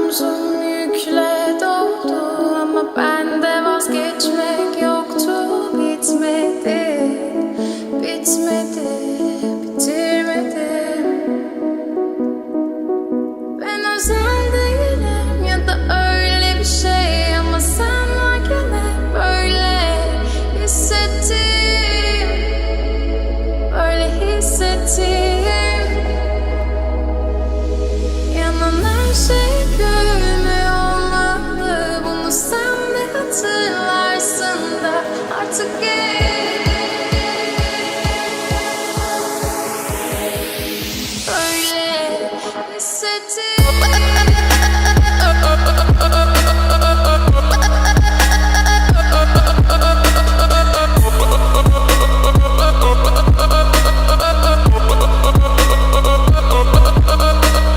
omzum yükle doldu ama bende vazgeçmek yoktu. Bitmedi, bitmedi, bitirmedim. Ben özel değilim ya da öyle bir şey ama sen varken hep böyle hissettim, böyle hissettim. Yanan her şey gülme olmalı, bunu sen de hatırlarsın da artık böyle hissettim.